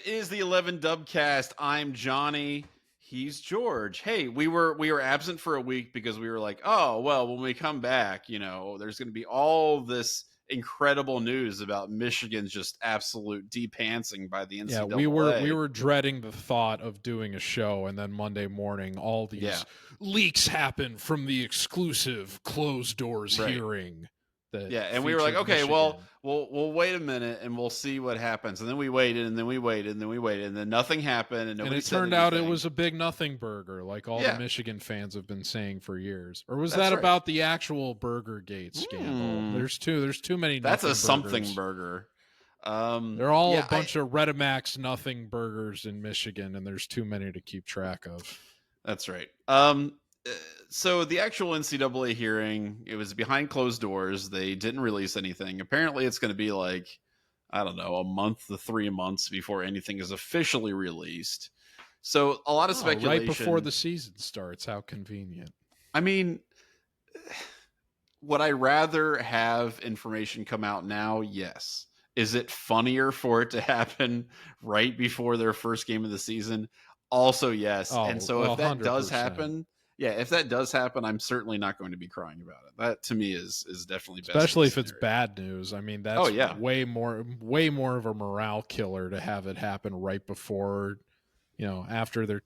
is the 11 Dubcast. I'm Johnny. He's George. Hey, we were absent for a week because we were like, oh well, when we come back, there's going to be all this incredible news about Michigan's just absolute depantsing by the NCAA. Yeah, we were dreading the thought of doing a show, and then Monday morning, all these leaks happen from the exclusive closed doors hearing. And we were like, okay, Michigan. well, we'll wait a minute and we'll see what happens. And then we waited, and then we waited, and then we waited, and then nothing happened, and nobody said anything. And it turned out it was a big Nothingburger, like all the Michigan fans have been saying for years. Or was that about the actual Burger Gate scandal? There's too many. That's a something burger. They're all a bunch of Redemax Nothing Burgers in Michigan, and there's too many to keep track of. That's right. So the actual NCAA hearing, it was behind closed doors. They didn't release anything. Apparently it's going to be like, I don't know, a month to 3 months before anything is officially released. So a lot of speculation. Right before the season starts. How convenient. I mean, would I rather have information come out now? Yes. Is it funnier for it to happen right before their first game of the season? Also, yes. And so if that 100%. Does happen, if that does happen, I'm certainly not going to be crying about it. That to me is definitely best. Especially if it's bad news. I mean, that's way more of a morale killer to have it happen right before, after their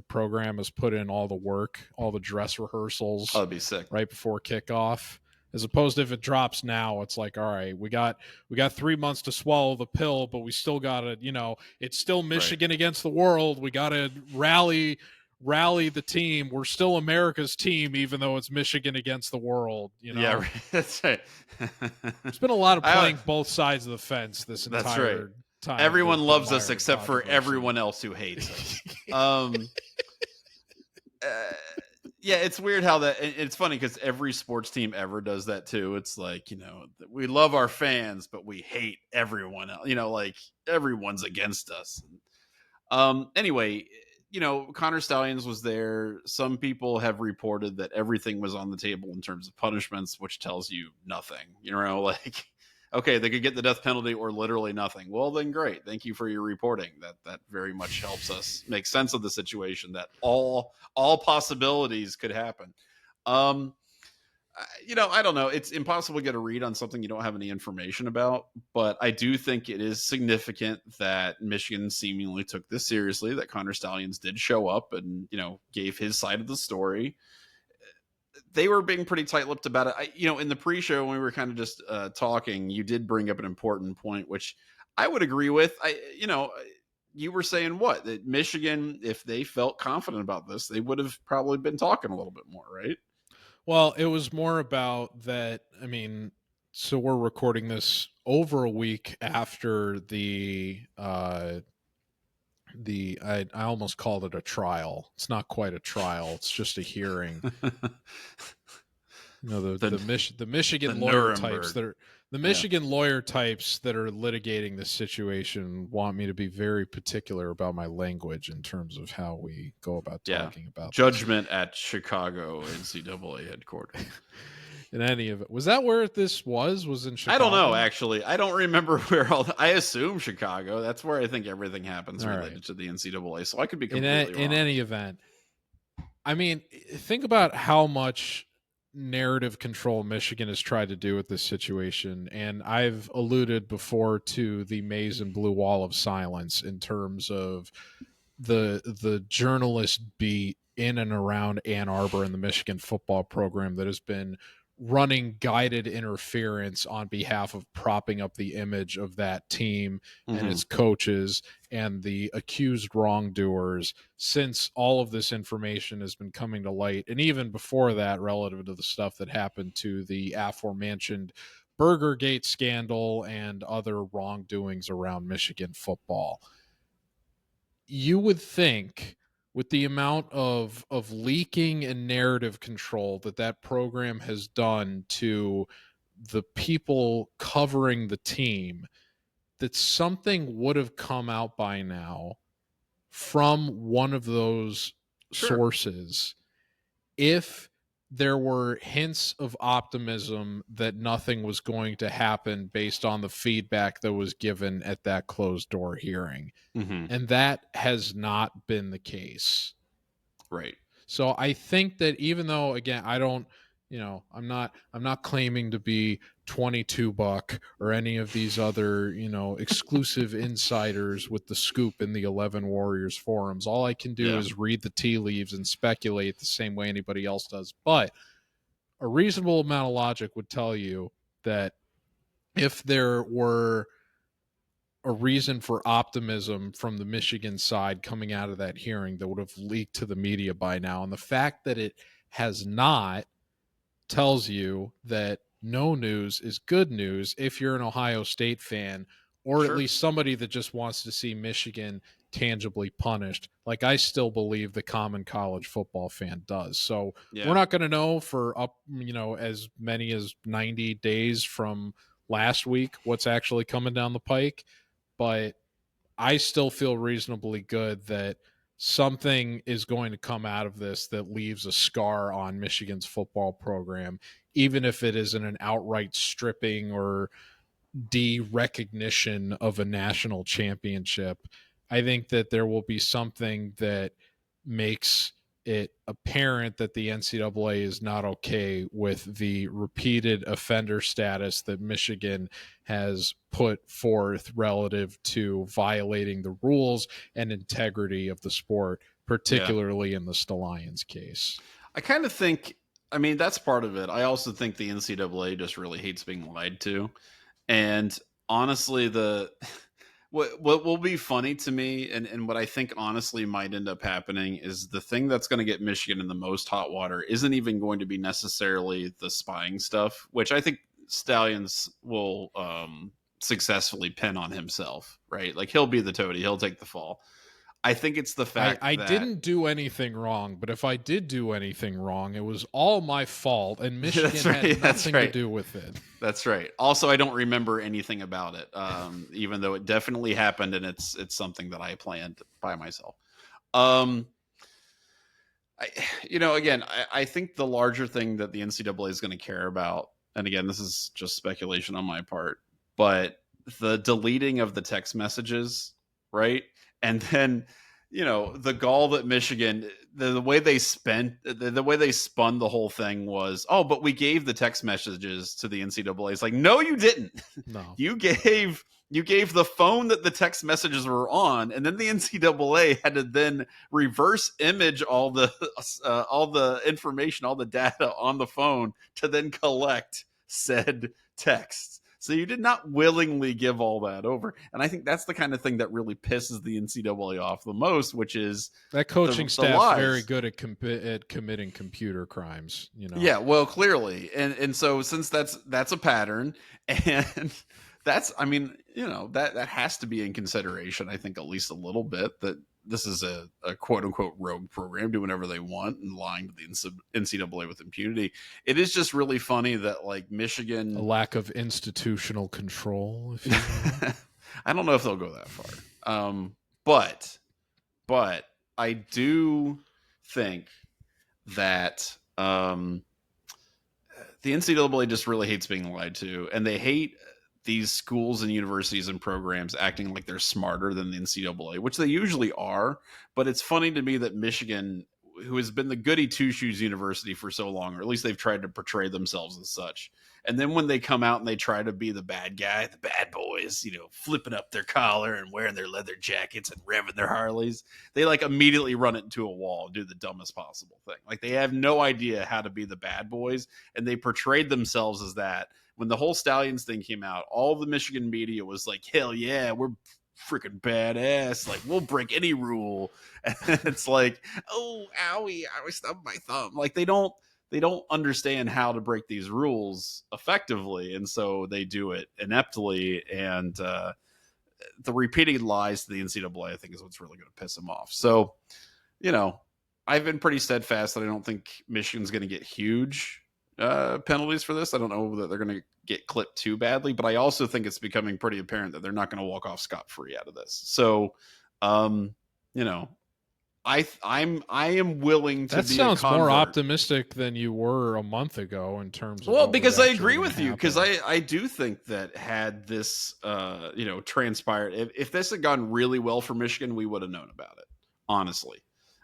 program has put in all the work, all the dress rehearsals. That'd be sick. Right before kickoff. As opposed to if it drops now, it's like, all right, we got 3 months to swallow the pill, but we still got to, it's still Michigan against the world. We got to rally the team. We're still America's team, even though it's Michigan against the world. Yeah, right. That's right. There's been a lot of playing both sides of the fence this entire time. Everyone loves us except for everyone else who hates us. Yeah, it's weird how it's funny because every sports team ever does that too. It's like, we love our fans, but we hate everyone else, like everyone's against us. Anyway, Connor Stalions was there. Some people have reported that everything was on the table in terms of punishments, which tells you nothing, like, okay, they could get the death penalty or literally nothing. Well, then great. Thank you for your reporting. That very much helps us make sense of the situation, that all possibilities could happen. I don't know. It's impossible to get a read on something you don't have any information about, but I do think it is significant that Michigan seemingly took this seriously, that Connor Stalions did show up and, gave his side of the story. They were being pretty tight-lipped about it. In the pre-show, when we were kind of just talking, you did bring up an important point, which I would agree with. You were saying that Michigan, if they felt confident about this, they would have probably been talking a little bit more, right? Well, it was more about that. I mean, so we're recording this over a week after I almost called it a trial. It's not quite a trial. It's just a hearing. The Michigan lawyer types that are Michigan lawyer types that are litigating this situation want me to be very particular about my language in terms of how we go about talking about judgment at Chicago NCAA headquarters. In any of it, was that where this was in Chicago? I don't know, actually. I don't remember where I assume Chicago. That's where I think everything happens related to the NCAA. So I could be completely wrong. In any event, I mean, think about how much narrative control Michigan has tried to do with this situation. And I've alluded before to the maize and blue wall of silence in terms of the journalist beat in and around Ann Arbor and the Michigan football program that has been running guided interference on behalf of propping up the image of that team and its coaches and the accused wrongdoers since all of this information has been coming to light. And even before that, relative to the stuff that happened to the aforementioned Burgergate scandal and other wrongdoings around Michigan football. You would think with the amount of leaking and narrative control that program has done to the people covering the team, that something would have come out by now from one of those sources if there were hints of optimism that nothing was going to happen based on the feedback that was given at that closed door hearing. Mm-hmm. And that has not been the case. Right. So I think that even though, again, I don't, I'm not claiming to be 22 Buck or any of these other, exclusive insiders with the scoop in the 11 Warriors forums. All I can do Yeah. is read the tea leaves and speculate the same way anybody else does. But a reasonable amount of logic would tell you that if there were a reason for optimism from the Michigan side coming out of that hearing that would have leaked to the media by now. And the fact that it has not tells you that no news is good news if you're an Ohio State fan, or at Sure. least somebody that just wants to see Michigan tangibly punished, like I still believe the common college football fan does. So we're Yeah. not going to know for as many as 90 days from last week what's actually coming down the pike, but I still feel reasonably good that something is going to come out of this that leaves a scar on Michigan's football program, even if it isn't an outright stripping or de-recognition of a national championship. I think that there will be something that makes it apparent that the NCAA is not okay with the repeated offender status that Michigan has put forth relative to violating the rules and integrity of the sport, Yeah. particularly in the Stalions case. I kind of think, I mean, that's part of it. I also think the NCAA just really hates being lied to. And honestly, what will be funny to me, and what I think honestly might end up happening, is the thing that's going to get Michigan in the most hot water isn't even going to be necessarily the spying stuff, which I think Stallions will successfully pin on himself, right? Like he'll be the toady, he'll take the fall. I think it's the fact I that didn't do anything wrong, but if I did do anything wrong, it was all my fault, and Michigan that's right, had that's nothing to right. do with it. That's right. Also, I don't remember anything about it, even though it definitely happened, and it's something that I planned by myself. Um, again, I think the larger thing that the NCAA is going to care about, and again, this is just speculation on my part, but the deleting of the text messages, right? And then, the gall that Michigan, the way they spent, the way they spun the whole thing was, oh, but we gave the text messages to the NCAA. It's like, no, you didn't. No. You gave the phone that the text messages were on, and then the NCAA had to then reverse image all the information, all the data on the phone to then collect said texts. So you did not willingly give all that over. And I think that's the kind of thing that really pisses the NCAA off the most, which is that coaching the staff's lies. very good at committing computer crimes, Yeah, well, clearly. And so since that's a pattern, and that's, I mean, that has to be in consideration, I think, at least a little bit, that this is a quote unquote rogue program doing whatever they want and lying to the NCAA with impunity. It is just really funny that like Michigan, a lack of institutional control, if you will. I don't know if they'll go that far. But I do think that the NCAA just really hates being lied to, and they hate these schools and universities and programs acting like they're smarter than the NCAA, which they usually are. But it's funny to me that Michigan, who has been the goody two shoes university for so long, or at least they've tried to portray themselves as such, and then when they come out and they try to be the bad guy, the bad boys, flipping up their collar and wearing their leather jackets and revving their Harleys, they like immediately run it into a wall and do the dumbest possible thing. Like they have no idea how to be the bad boys, and they portrayed themselves as that. When the whole Stallions thing came out, all the Michigan media was like, hell yeah, we're freaking badass. Like, we'll break any rule. And it's like, oh, owie, I stubbed my thumb. Like, they don't understand how to break these rules effectively. And so they do it ineptly. And the repeated lies to the NCAA, I think, is what's really going to piss them off. So, I've been pretty steadfast that I don't think Michigan's going to get huge penalties for this. I don't know that they're going to get clipped too badly, but I also think it's becoming pretty apparent that they're not going to walk off scot-free out of this. So, I am willing to That be a sounds more convert. optimistic than you were a month ago in terms of Well, what because was I actually agree gonna with you, because happen. I do think that had this transpired, if this had gone really well for Michigan, we would have known about it, honestly.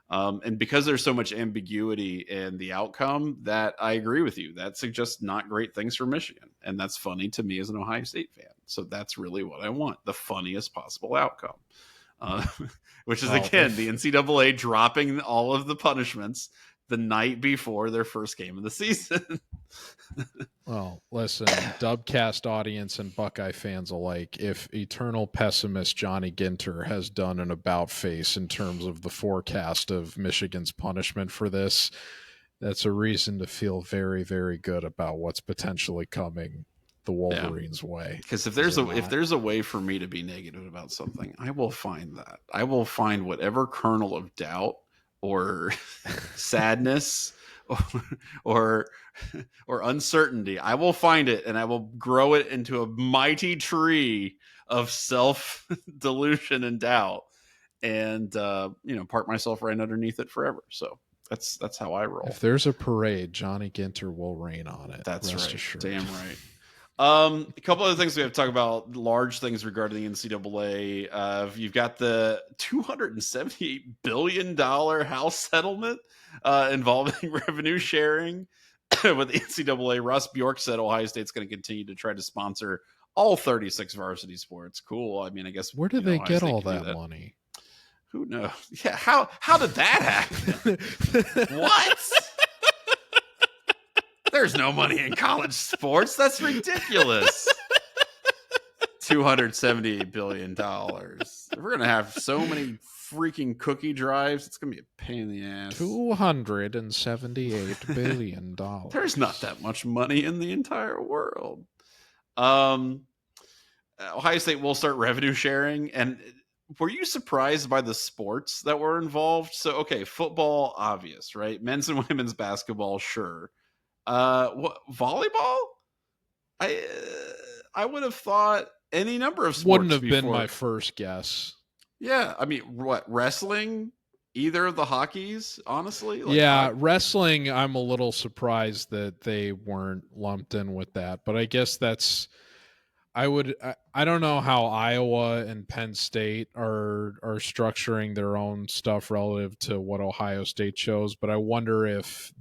And because there's so much ambiguity in the outcome, that I agree with you. That suggests not great things for Michigan, and that's funny to me as an Ohio State fan. So that's really what I want: the funniest possible outcome. Uh, which is, Well, again, the NCAA dropping all of the punishments the night before their first game of the season. Well, listen, Dubcast audience and Buckeye fans alike, if eternal pessimist Johnny Ginter has done an about face in terms of the forecast of Michigan's punishment for this, that's a reason to feel very, very good about what's potentially coming the Yeah, Wolverines' way. because if Is it there's not? a way for me to be negative about something, I will find that. I will find whatever kernel of doubt or sadness or or, or uncertainty. I will find it, and I will grow it into a mighty tree of self delusion and doubt, and park myself right underneath it forever. So that's how I roll. If there's a parade, Johnny Ginter will rain on it. That's Rest right. assured. Damn right. A couple other things we have to talk about, large things regarding the NCAA. You've got the $278 billion House settlement involving revenue sharing with the NCAA. Russ Bjork said Ohio State's going to continue to try to sponsor all 36 varsity sports. Cool. I mean, I guess Where do they Ohio get State all can do that that. money? Who knows? Yeah, how did that happen? What? There's no money in college sports. That's ridiculous. $278 billion. We're going to have so many freaking cookie drives. It's going to be a pain in the ass. $278 billion. There's not that much money in the entire world. Ohio State will start revenue sharing. And were you surprised by the sports that were involved? So, okay, football, obvious, right? Men's and women's basketball, sure. What volleyball? I would have thought any number of sports Wouldn't have been before. my first guess. Yeah, I mean, what, wrestling? Either of the hockeys, honestly. Yeah, wrestling, I'm a little surprised that they weren't lumped in with that, but I guess that's I don't know how Iowa and Penn State are structuring their own stuff relative to what Ohio State chose, but I wonder if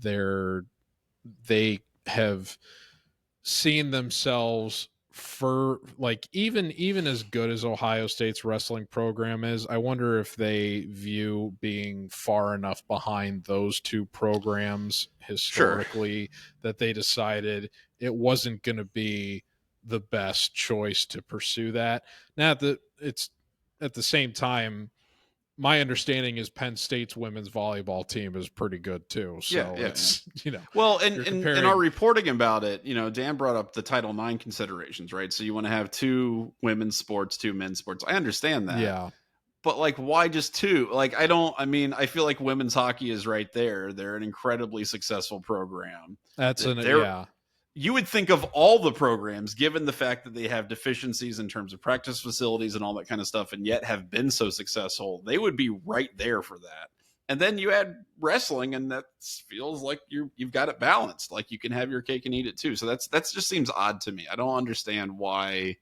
they have seen themselves for like even as good as Ohio State's wrestling program is, I wonder if they view being far enough behind those two programs historically that they decided it wasn't going to be the best choice to pursue that. Now it's at the same time, my understanding is Penn State's women's volleyball team is pretty good too. So it's well, and you're in comparing our reporting about it, Dan brought up the Title IX considerations, right? So you want to have two women's sports, two men's sports. I understand that. Yeah. But why just two? I feel like women's hockey is right there. They're an incredibly successful program. Yeah. You would think of all the programs, given the fact that they have deficiencies in terms of practice facilities and all that kind of stuff, and yet have been so successful, they would be right there for that. And then you add wrestling, and that feels like you've got it balanced. Like you can have your cake and eat it too. So that's just seems odd to me. I don't understand why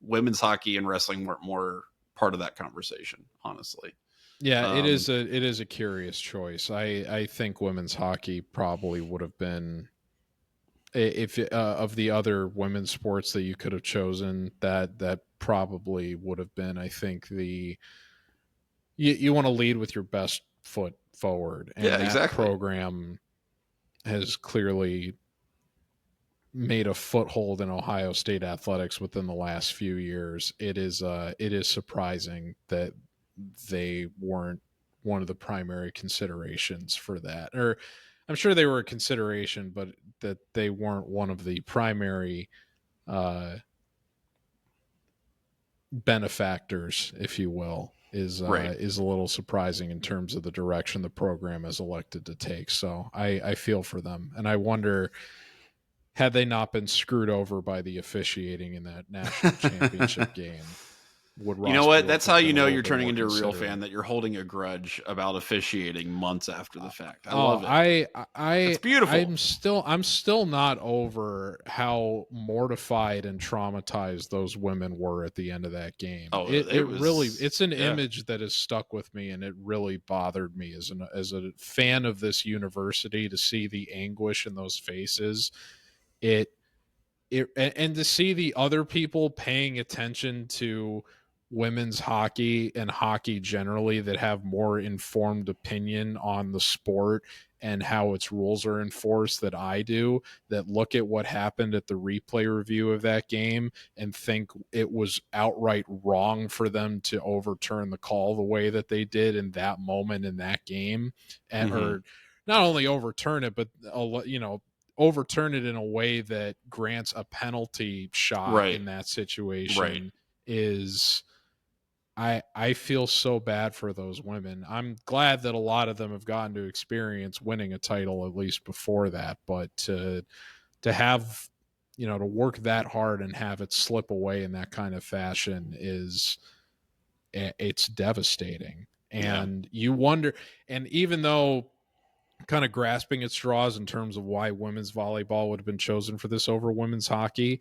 women's hockey and wrestling weren't more part of that conversation, honestly. Yeah, it is a curious choice. I think women's hockey probably would have been, if of the other women's sports that you could have chosen, that probably would have been, I think, you want to lead with your best foot forward, and that program has clearly made a foothold in Ohio State athletics within the last few years. It is surprising that they weren't one of the primary considerations for that. Or I'm sure they were a consideration, but that they weren't one of the primary benefactors, if you will, is a little surprising in terms of the direction the program has elected to take. So I feel for them, and I wonder, had they not been screwed over by the officiating in that national championship game, would You know Ross what? Bjork That's have how been you a know little you're bit turning more into a real considerate? fan, that you're holding a grudge about officiating months after the fact. I Oh, love it. It's beautiful. I'm still not over how mortified and traumatized those women were at the end of that game. Oh, it It really, was, it's an yeah. image that has stuck with me, and it really bothered me as a fan of this university to see the anguish in those faces. It and to see the other people paying attention to women's hockey and hockey generally that have more informed opinion on the sport and how its rules are enforced that I do, that look at what happened at the replay review of that game and think it was outright wrong for them to overturn the call the way that they did in that moment in that game, and or not only overturn it, but overturn it in a way that grants a penalty shot Right. in that Right. situation is I feel so bad for those women. I'm glad that a lot of them have gotten to experience winning a title at least before that, but to have to work that hard and have it slip away in that kind of fashion is it's devastating. Yeah. And you wonder, and even though kind of grasping at straws in terms of why women's volleyball would have been chosen for this over women's hockey,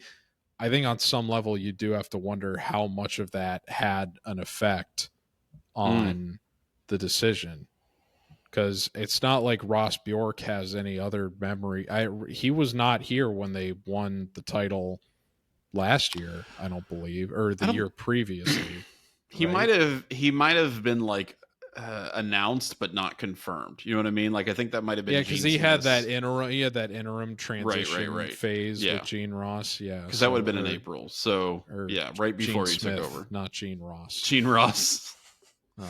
I think on some level you do have to wonder how much of that had an effect on the decision, because it's not like Ross Bjork has any other memory. He was not here when they won the title last year, I don't believe, or I the don't year previously, he right? might have been like announced but not confirmed. You know what I mean? Like I think that might have been Yeah, because Gene Smith's. he had that interim Right, right, transition right. phase with Yeah. Gene Ross. Yeah, Because that would have so been in April. So or yeah, right Gene before he took Smith, over. not Gene Ross. Gene Ross. Oh,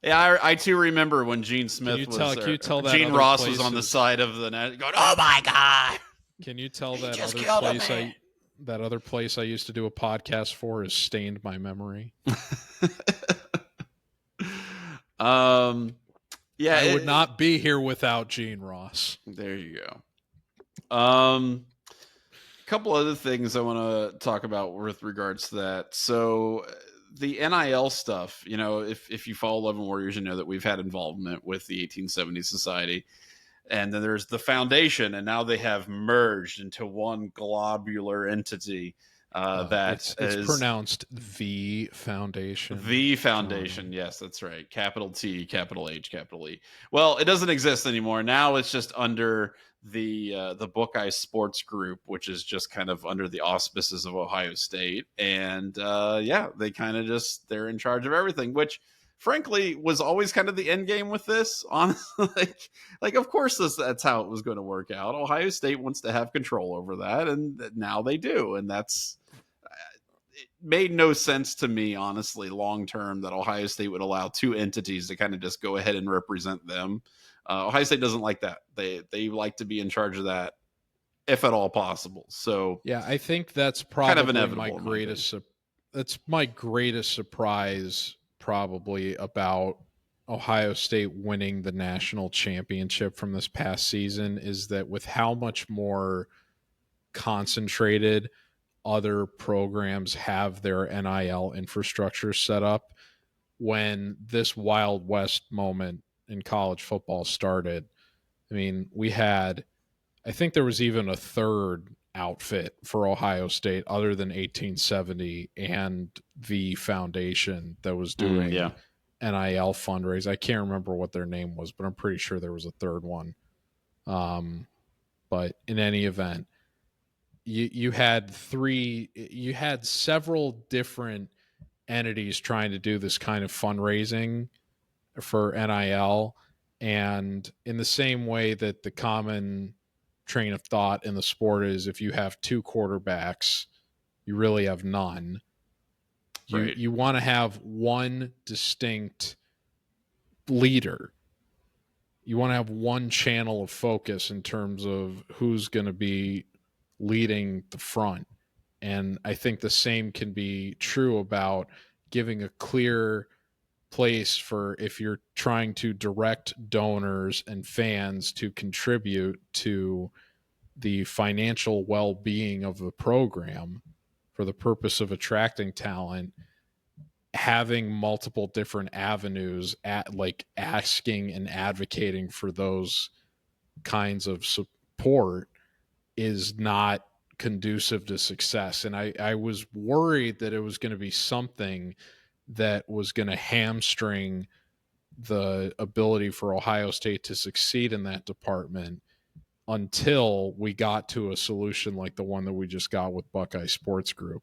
Yeah, I too remember when Gene Smith was, Can you tell that Gene other Ross was on the places? side of the net going, "Oh my god, Can you tell he that just other killed a place man." I used to do a podcast for has stained my memory? Yeah, I would not be here without Gene Ross. there you go. A couple other things I want to talk about with regards to that. So the NIL stuff, if you follow 11 Warriors, you know that we've had involvement with the 1870 Society. And then there's the foundation, and now they have merged into one globular entity that It's is pronounced the Foundation. the foundation. Connor. Yes, that's right. Capital T, capital H, capital E. Well, it doesn't exist anymore. Now it's just under the Buckeye Sports Group, which is just kind of under the auspices of Ohio State. And yeah, they kind of they're in charge of everything, which frankly was always kind of the end game with this. Honestly, like of course that's how it was going to work out. Ohio State wants to have control over that, and now they do, and that's it made no sense to me, honestly, long term, that Ohio State would allow two entities to kind of just go ahead and represent them. Ohio State doesn't like that. They like to be in charge of that if at all possible. So Yeah, I think that's kind of probably inevitable. that's my greatest surprise probably about Ohio State winning the national championship from this past season, is that with how much more concentrated other programs have their NIL infrastructure set up, when this Wild West moment in college football started, I mean, I think there was even a third outfit for Ohio State other than 1870 and the foundation that was doing Yeah. NIL fundraise. I can't remember what their name was, but I'm pretty sure there was a third one. But in any event, you had several different entities trying to do this kind of fundraising for NIL. And in the same way that the common train of thought in the sport is, if you have two quarterbacks, you really have none. Right. You want to have one distinct leader. You want to have one channel of focus in terms of who's going to be leading the front. And I think the same can be true about giving a clear place for, if you're trying to direct donors and fans to contribute to the financial well-being of the program, for the purpose of attracting talent, having multiple different avenues at like asking and advocating for those kinds of support is not conducive to success. And I was worried that it was going to be something that was going to hamstring the ability for Ohio State to succeed in that department until we got to a solution like the one that we just got with Buckeye Sports Group.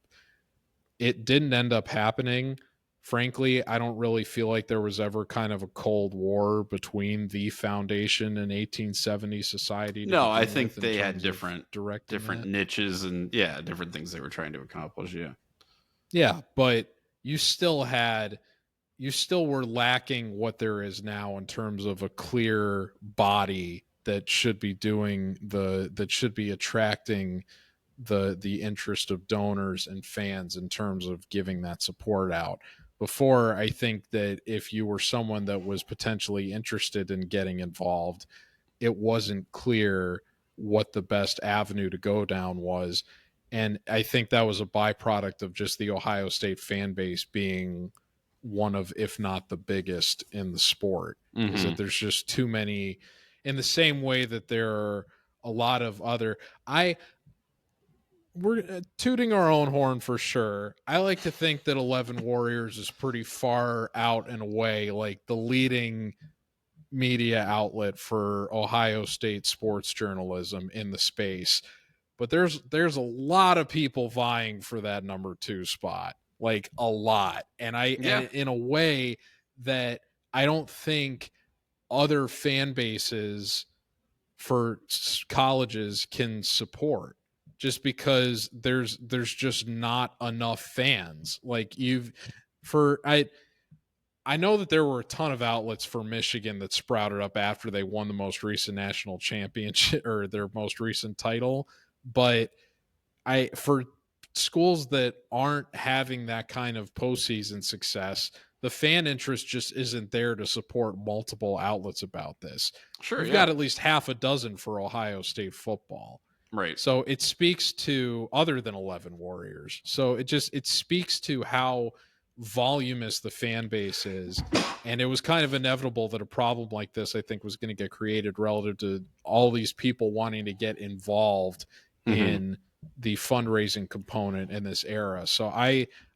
It didn't end up happening. Frankly, I don't really feel like there was ever kind of a Cold War between the foundation and 1870 Society. No, I think they had different niches and different things they were trying to accomplish. Yeah, but you still were lacking what there is now in terms of a clear body that should be attracting the interest of donors and fans in terms of giving that support out. Before, I think that if you were someone that was potentially interested in getting involved, it wasn't clear what the best avenue to go down was. And I think that was a byproduct of just the Ohio State fan base being one of, if not the biggest in the sport, is that there's just too many, in the same way that there are a lot of other, we're tooting our own horn for sure. I like to think that 11 Warriors is pretty far out and away, like the leading media outlet for Ohio State sports journalism in the space. But there's a lot of people vying for that number 2 spot, like a lot. And and in a way that I don't think other fan bases for colleges can support, just because there's just not enough fans. Like I know that there were a ton of outlets for Michigan that sprouted up after they won the most recent national championship or their most recent title, but for schools that aren't having that kind of postseason success, the fan interest just isn't there to support multiple outlets about this. Sure, we've got at least half a dozen for Ohio State football. Right. So it speaks to, other than 11 Warriors. So it speaks to how voluminous the fan base is. And it was kind of inevitable that a problem like this, I think, was going to get created relative to all these people wanting to get involved in the fundraising component in this era. So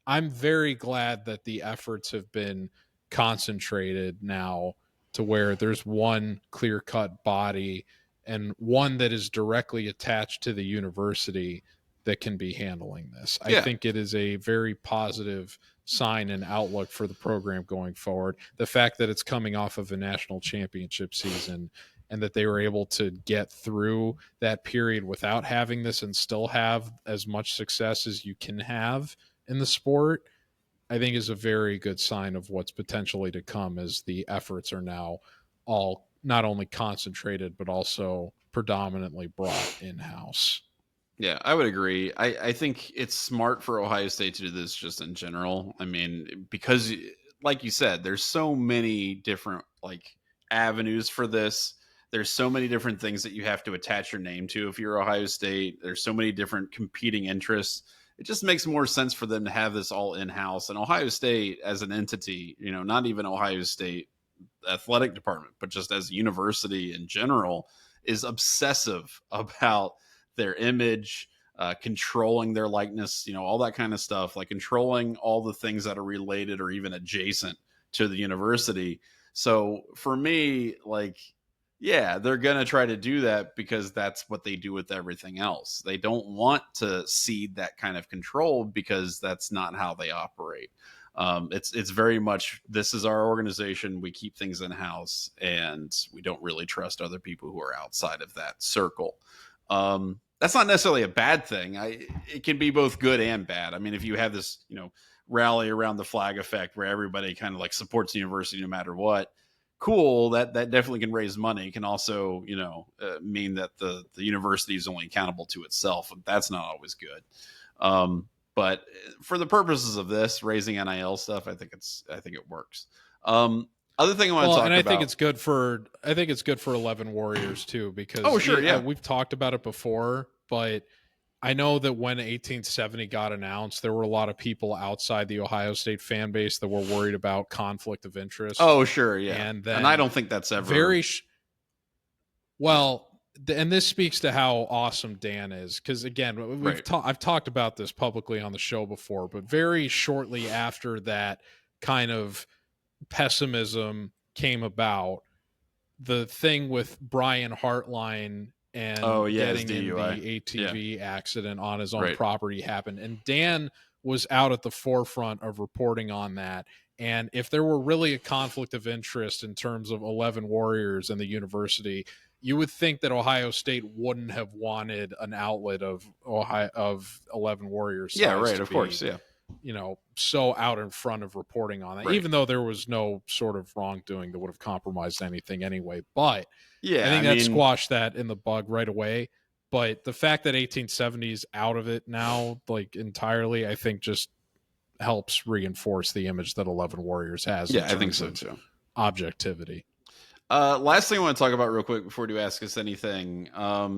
I'm very glad that the efforts have been concentrated now to where there's one clear-cut body and one that is directly attached to the university that can be handling this. I think it is a very positive sign and outlook for the program going forward. The fact that it's coming off of a national championship season and that they were able to get through that period without having this and still have as much success as you can have in the sport, I think is a very good sign of what's potentially to come, as the efforts are now all not only concentrated, but also predominantly brought in-house. Yeah, I would agree. I think it's smart for Ohio State to do this just in general. I mean, because like you said, there's so many different avenues for this. There's so many different things that you have to attach your name to if you're Ohio State. There's so many different competing interests. It just makes more sense for them to have this all in-house. And Ohio State as an entity, not even Ohio State athletic department, but just as a university in general, is obsessive about their image, controlling their likeness, all that kind of stuff, like controlling all the things that are related or even adjacent to the university. So for me, they're going to try to do that because that's what they do with everything else. They don't want to cede that kind of control because that's not how they operate. It's very much, this is our organization. We keep things in house and we don't really trust other people who are outside of that circle. That's not necessarily a bad thing. It can be both good and bad. I mean, if you have this, rally around the flag effect where everybody kind of supports the university no matter what, cool. That definitely can raise money. It can also, mean that the university is only accountable to itself. And that's not always good. But for the purposes of this raising NIL stuff, I think it works. Other thing I want to talk about, I think it's good for 11 Warriors too, because we've talked about it before, but I know that when 1870 got announced, there were a lot of people outside the Ohio State fan base that were worried about conflict of interest. Oh, sure, yeah. And And I then don't think that's ever very well, and this speaks to how awesome Dan is, because again, right. I've talked about this publicly on the show before, but very shortly after that kind of pessimism came about, the thing with Brian Hartline Oh, and yeah, his getting in DUI. the ATV accident on his own Right. property happened, and Dan was out at the forefront of reporting on that. And if there were really a conflict of interest in terms of 11 Warriors and the university, you would think that Ohio State wouldn't have wanted an outlet of 11 Warriors Yeah, size right, to of be, course, yeah. so out in front of reporting on that, Right. even though there was no sort of wrongdoing that would have compromised anything anyway. But I Yeah, think I that mean, squashed that in the bug right away. But the fact that 1870 is out of it now, like entirely, I think just helps reinforce the image that 11 Warriors has in yeah, I think terms so of too. objectivity. Last thing I want to talk about real quick before you ask us anything.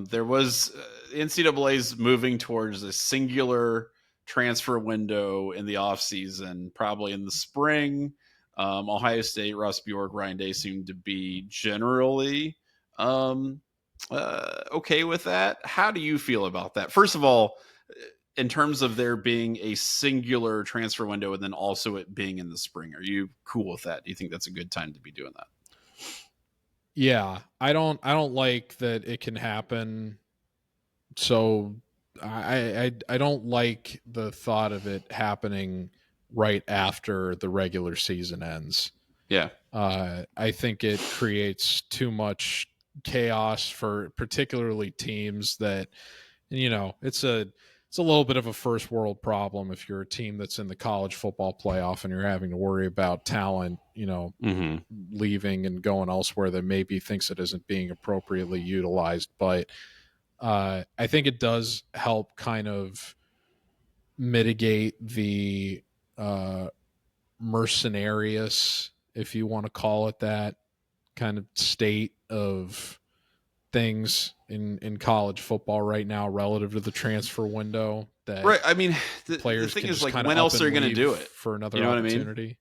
There was NCAA's moving towards a singular transfer window in the offseason, probably in the spring. Ohio State, Ross Bjork, Ryan Day seem to be generally um, okay with that. How do you feel about that? First of all, in terms of there being a singular transfer window and then also it being in the spring, are you cool with that? Do you think that's a good time to be doing that? Yeah, I don't like that it can happen. So I don't like the thought of it happening right after the regular season ends. Yeah. I think it creates too much chaos for particularly teams that, it's a little bit of a first world problem if you're a team that's in the college football playoff and you're having to worry about talent, Mm-hmm. leaving and going elsewhere that maybe thinks it isn't being appropriately utilized. But I think it does help kind of mitigate the mercenarious, if you want to call it that, kind of state of things in college football right now relative to the transfer window, that Right. I mean, the players thing can is, just like, kind of when up else are and you going to leave do it? for You another know what I mean? opportunity.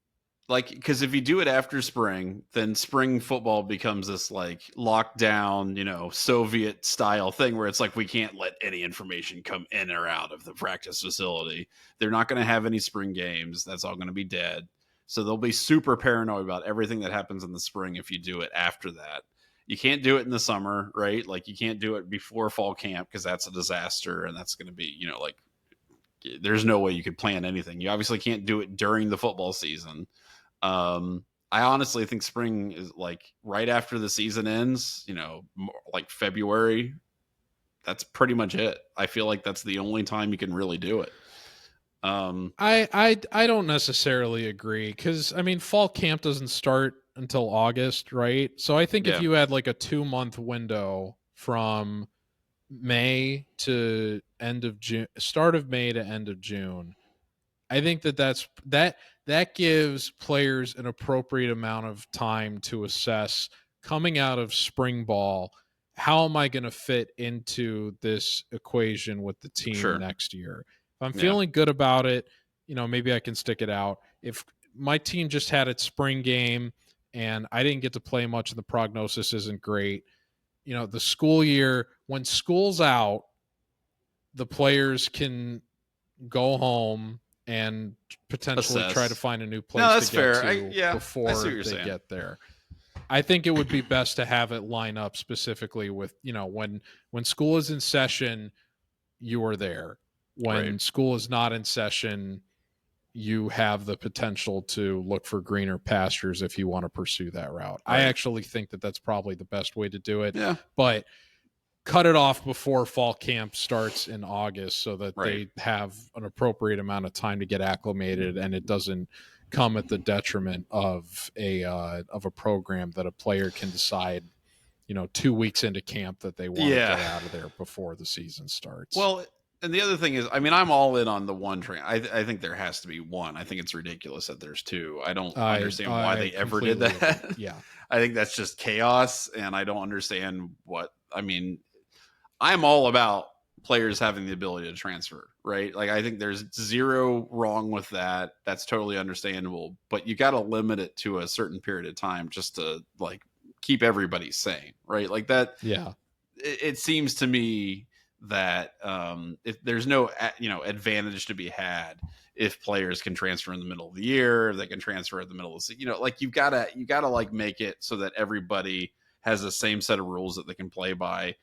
Like, because if you do it after spring, then spring football becomes this like lockdown, Soviet style thing where it's like we can't let any information come in or out of the practice facility. They're not going to have any spring games. That's all going to be dead. So they'll be super paranoid about everything that happens in the spring if you do it after that. You can't do it in the summer, right? Like you can't do it before fall camp because that's a disaster and that's going to be, like there's no way you could plan anything. You obviously can't do it during the football season. I honestly think spring is like right after the season ends, like February. That's pretty much it. I feel like that's the only time you can really do it. I don't necessarily agree, because I mean fall camp doesn't start until August, right? So I think if Yeah, you had like a 2-month window from May to end of June, start of May to end of June, I think that gives players an appropriate amount of time to assess coming out of spring ball. How am I going to fit into this equation with the team sure. next year? If I'm Yeah, feeling good about it, maybe I can stick it out. If my team just had its spring game and I didn't get to play much and the prognosis isn't great, the school year, when school's out, the players can go home and potentially try to assess. find a new No, place to that's get fair. to I see what before you're they saying. get there. I think it would be best to have it line up specifically with, when school is in session, you are there. Right, When school is not in session, you have the potential to look for greener pastures if you want to pursue that route. I right. actually think that that's probably the best way to do it. Yeah, But cut it off before fall camp starts in August so that right. they have an appropriate amount of time to get acclimated and it doesn't come at the detriment of a program that a player can decide 2 weeks into camp that they want to Yeah. get out of there before the season starts. Well, and the other thing is, I mean, I'm all in on the one train. I think there has to be one. I think it's ridiculous that there's two. I don't understand why I they ever did completely that. agree. Yeah. I think that's just chaos, and I don't understand what. I mean, I'm all about players having the ability to transfer, right? Like, I think there's zero wrong with that. That's totally understandable, but you got to limit it to a certain period of time just to like keep everybody sane, right? Like that. Yeah. It seems to me that if there's no advantage to be had if players can transfer in the middle of the year, they can transfer at the middle of the like you gotta like make it so that everybody has the same set of rules that they can play by,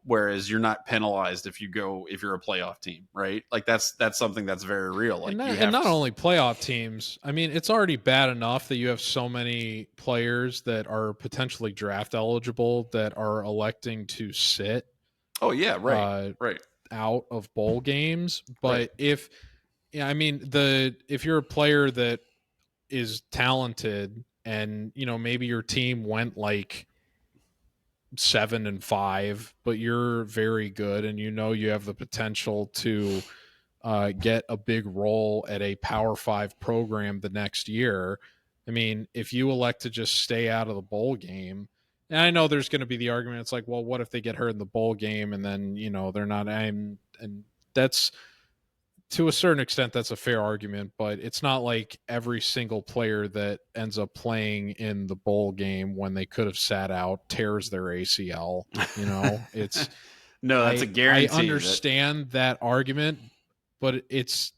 whereas you're not penalized if you're a playoff team, right? Like that's something that's very real. Like, and not only playoff teams. I mean, it's already bad enough that you have so many players that are potentially draft eligible that are electing to sit. Oh yeah, right, right, out of bowl games. But right. if you're a player that is talented and maybe your team went like 7-5, but you're very good and you have the potential to get a big role at a Power 5 program the next year. I mean, if you elect to just stay out of the bowl game, and I know there's going to be the argument, it's like, well, what if they get hurt in the bowl game and then, they're not, and that's, to a certain extent, that's a fair argument, but it's not like every single player that ends up playing in the bowl game when they could have sat out tears their ACL. It's no, that's a guarantee. I understand that argument, but it's,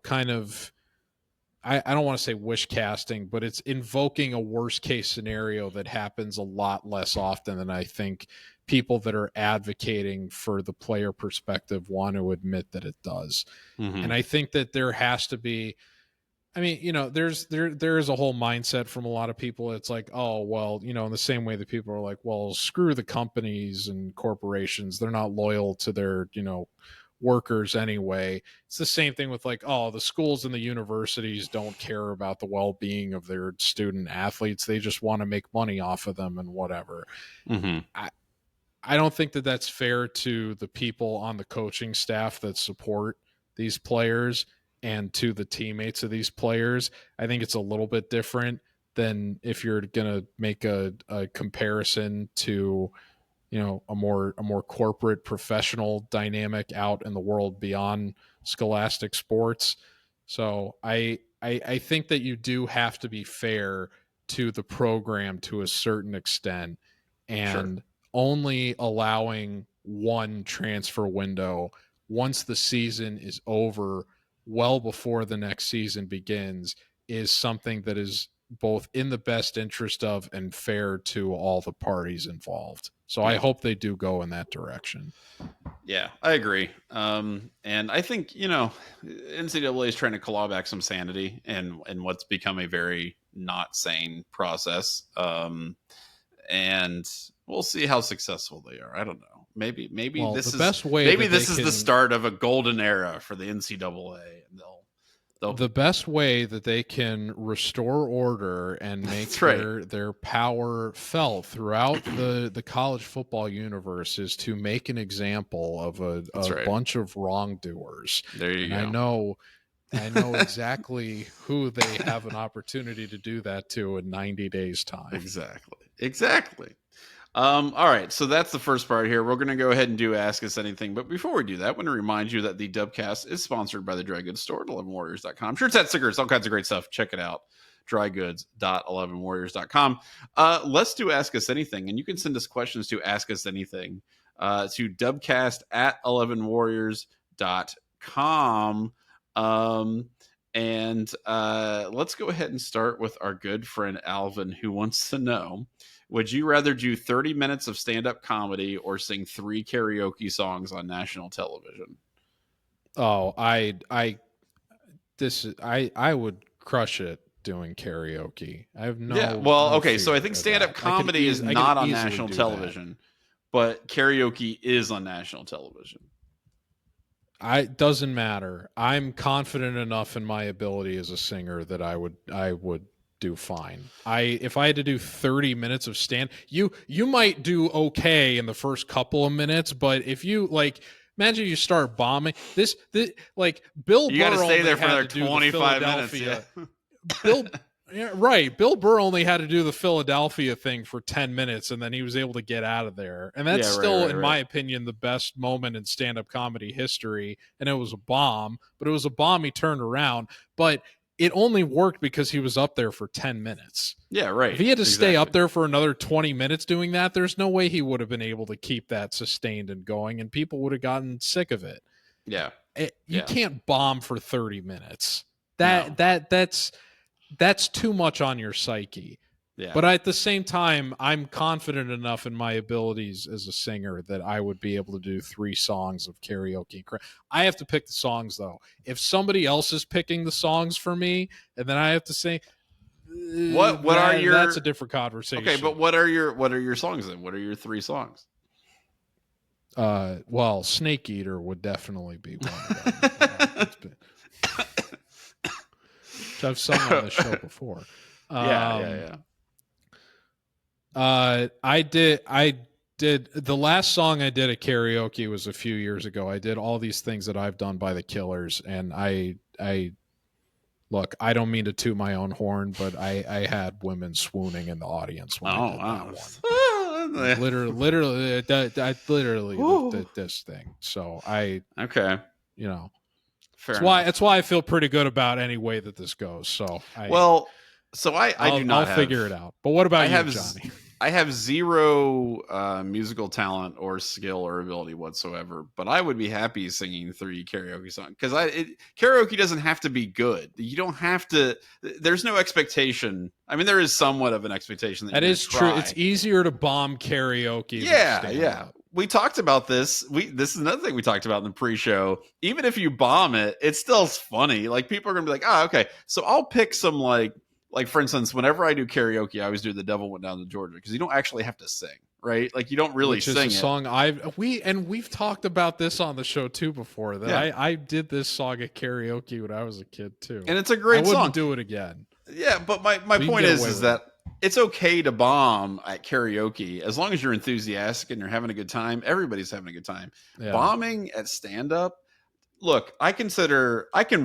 kind of, I don't want to say wish casting, but it's invoking a worst case scenario that happens a lot less often than I think people that are advocating for the player perspective want to admit that it does. Mm-hmm. And I think that there has to be, I mean, there is a whole mindset from a lot of people. It's like, oh, well, in the same way that people are like, well, screw the companies and corporations. They're not loyal to their, workers anyway. It's the same thing with like, oh, the schools and the universities don't care about the well-being of their student athletes. They just want to make money off of them and whatever. Mm-hmm. I don't think that that's fair to the people on the coaching staff that support these players and to the teammates of these players. I think it's a little bit different than if you're going to make a comparison to, a more corporate professional dynamic out in the world beyond scholastic sports. So I think that you do have to be fair to the program to a certain extent, and sure, only allowing one transfer window once the season is over, well before the next season begins, is something that is both in the best interest of and fair to all the parties involved. So I hope they do go in that direction. Yeah, I agree. And I think, NCAA is trying to claw back some sanity and what's become a very not sane process. And we'll see how successful they are. I don't know. Maybe this is the start of a golden era for the NCAA, and the best way that they can restore order and make their power felt throughout the college football universe is to make an example of a bunch of wrongdoers. There you go. I know exactly who they have an opportunity to do that to in 90 days' time. Exactly. All right, so that's the first part here. We're going to go ahead and do Ask Us Anything. But before we do that, I want to remind you that the Dubcast is sponsored by the Dry Goods Store at 11warriors.com. Shirts, hats, stickers, all kinds of great stuff. Check it out. drygoods.11warriors.com. Let's do Ask Us Anything. And you can send us questions to Ask Us Anything to dubcast@11warriors.com. And let's go ahead and start with our good friend Alvin, who wants to know, would you rather do 30 minutes of stand-up comedy or sing 3 karaoke songs on national television? Oh, I would crush it doing karaoke. I have no. Yeah, well, okay, so I think stand-up comedy is not on national television, but karaoke is on national television. It doesn't matter. I'm confident enough in my ability as a singer that I would do fine. If I had to do 30 minutes of you might do okay in the first couple of minutes, but if you imagine you start bombing Bill you got to stay there for another 25 minutes. Yeah. Yeah, right. Bill Burr only had to do the Philadelphia thing for 10 minutes and then he was able to get out of there. And that's still, in my opinion, the best moment in stand-up comedy history. And it was a bomb, but it was a bomb he turned around. But it only worked because he was up there for 10 minutes. Yeah, right. If he had to stay up there for another 20 minutes doing that, there's no way he would have been able to keep that sustained and going, and people would have gotten sick of it. Yeah. You can't bomb for 30 minutes. No. That's too much on your psyche. Yeah. But at the same time, I'm confident enough in my abilities as a singer that I would be able to do 3 songs of karaoke. I have to pick the songs, though. If somebody else is picking the songs for me, and then I have to sing, that's a different conversation. Okay, but what are your songs then? What are your 3 songs? Well, Snake Eater would definitely be one of them. Which I've sung on the show before. Yeah. I did the last song I did at karaoke was a few years ago. I did All These Things That I've Done by the Killers, and I look, I don't mean to toot my own horn, but I had women swooning in the audience when I did that one. Literally, I literally did this thing. So that's why I feel pretty good about any way that this goes. So I'll figure it out. But what about you, Johnny? I have 0 musical talent or skill or ability whatsoever, but I would be happy singing 3 karaoke songs because karaoke doesn't have to be good. You don't have to. There's no expectation. I mean, there is somewhat of an expectation that is true. It's easier to bomb karaoke. Yeah. We talked about this. This is another thing we talked about in the pre-show. Even if you bomb it, it's still funny. Like, people are gonna be like, "Oh, okay." So I'll pick some like for instance, whenever I do karaoke, I always do "The Devil Went Down to Georgia" because you don't actually have to sing, right? Like, you don't really sing. Which is a song we've talked about this on the show too before. That I did this song at karaoke when I was a kid too, and it's a great song. I wouldn't do it again. Yeah, but my point is that it's okay to bomb at karaoke as long as you're enthusiastic and you're having a good time. Everybody's having a good time. Yeah. Bombing at stand-up, look, I can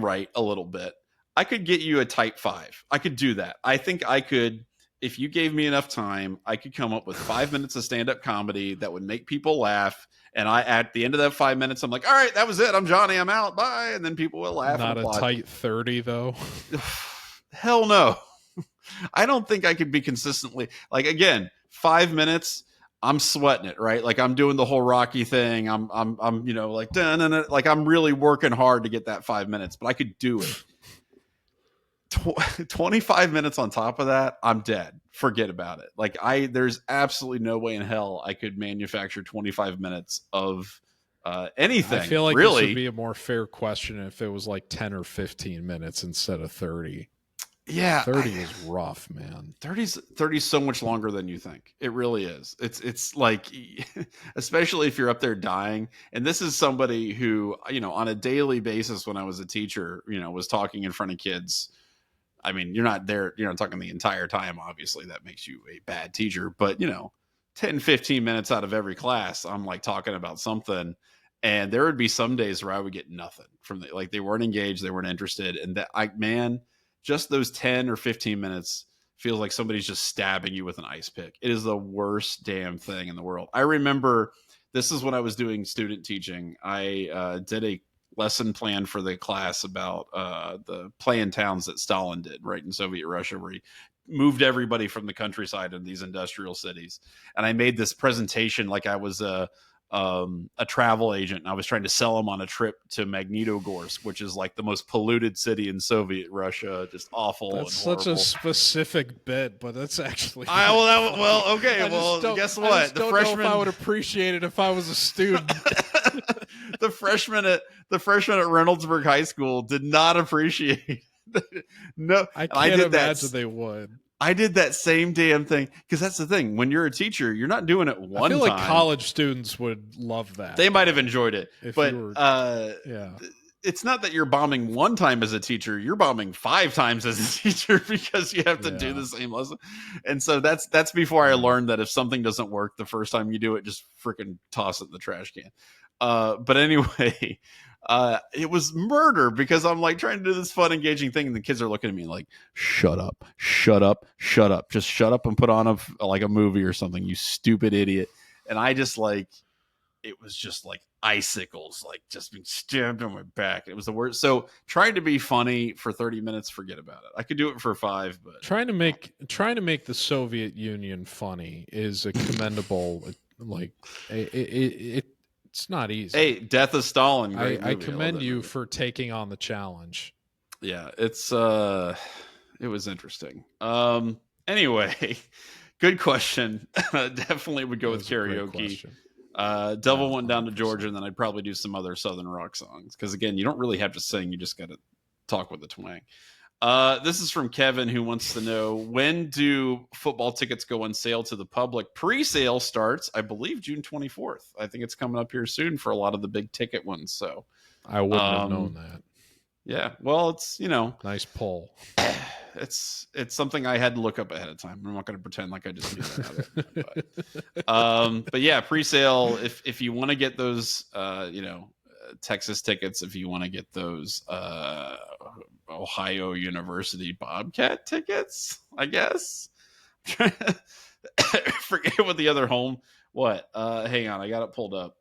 write a little bit. I could get you a type 5. I could do that. I think I could, if you gave me enough time, I could come up with 5 minutes of stand-up comedy that would make people laugh. And at the end of that 5 minutes, I'm like, all right, that was it. I'm Johnny. I'm out. Bye. And then people will laugh. Not a tight 30, though. Hell no. I don't think I could be consistently, like, again, 5 minutes. I'm sweating it, right? Like, I'm doing the whole Rocky thing. I'm like, like, I'm really working hard to get that 5 minutes, but I could do it. 25 minutes on top of that, I'm dead. Forget about it. Like, there's absolutely no way in hell I could manufacture 25 minutes of anything. I feel like really. This would be a more fair question if it was like 10 or 15 minutes instead of 30. Yeah, 30 is rough, man. 30's so much longer than you think. It really is. It's like, especially if you're up there dying. And this is somebody who, on a daily basis when I was a teacher, was talking in front of kids. I mean, you're not there, you're not talking the entire time. Obviously, that makes you a bad teacher. But, 10, 15 minutes out of every class, I'm like talking about something. And there would be some days where I would get nothing from like, they weren't engaged, they weren't interested. And just those 10 or 15 minutes feels like somebody's just stabbing you with an ice pick. It is the worst damn thing in the world. I remember this is when I was doing student teaching. I did a lesson plan for the class about the play-in towns that Stalin did right in Soviet Russia, where he moved everybody from the countryside into these industrial cities. And I made this presentation like I was a travel agent, and I was trying to sell them on a trip to Magnitogorsk, which is like the most polluted city in Soviet Russia. Just awful. That's such a specific bit, but that's actually. Okay. Well, guess what? I don't know if I would appreciate it if I was a student. the freshmen at Reynoldsburg High School did not appreciate. No, I can't imagine they would. I did that same damn thing because that's the thing. When you're a teacher, you're not doing it one time. I feel like college students would love that. They might have enjoyed it, but it's not that you're bombing one time as a teacher. You're bombing 5 times as a teacher because you have to do the same lesson. And so that's before I learned that if something doesn't work the first time you do it, just freaking toss it in the trash can. But anyway, It was murder because I'm like trying to do this fun, engaging thing, and the kids are looking at me like, "Shut up, shut up, shut up, just shut up and put on a movie or something, you stupid idiot." And I just like, it was just like icicles, like just being stabbed on my back. It was the worst. So trying to be funny for 30 minutes, forget about it. I could do it for 5, but trying to make the Soviet Union funny is a commendable. Like it's not easy. Hey, Death of Stalin, great movie. I commend you for taking on the challenge. Yeah, it was interesting. Anyway, good question. Definitely would go with karaoke. Devil went down to Georgia, and then I'd probably do some other Southern rock songs. Because again, you don't really have to sing; you just got to talk with the twang. This is from Kevin, who wants to know, when do football tickets go on sale to the public? Pre-sale starts, I believe, June 24th. I think it's coming up here soon for a lot of the big ticket ones. So I wouldn't have known that. Yeah, well, it's nice poll. It's something I had to look up ahead of time. I'm not going to pretend like I just knew that. But yeah, pre-sale. If you want to get those, Texas tickets, if you want to get those Ohio University Bobcat tickets, I guess. Forget what the other home. What? Hang on, I got it pulled up.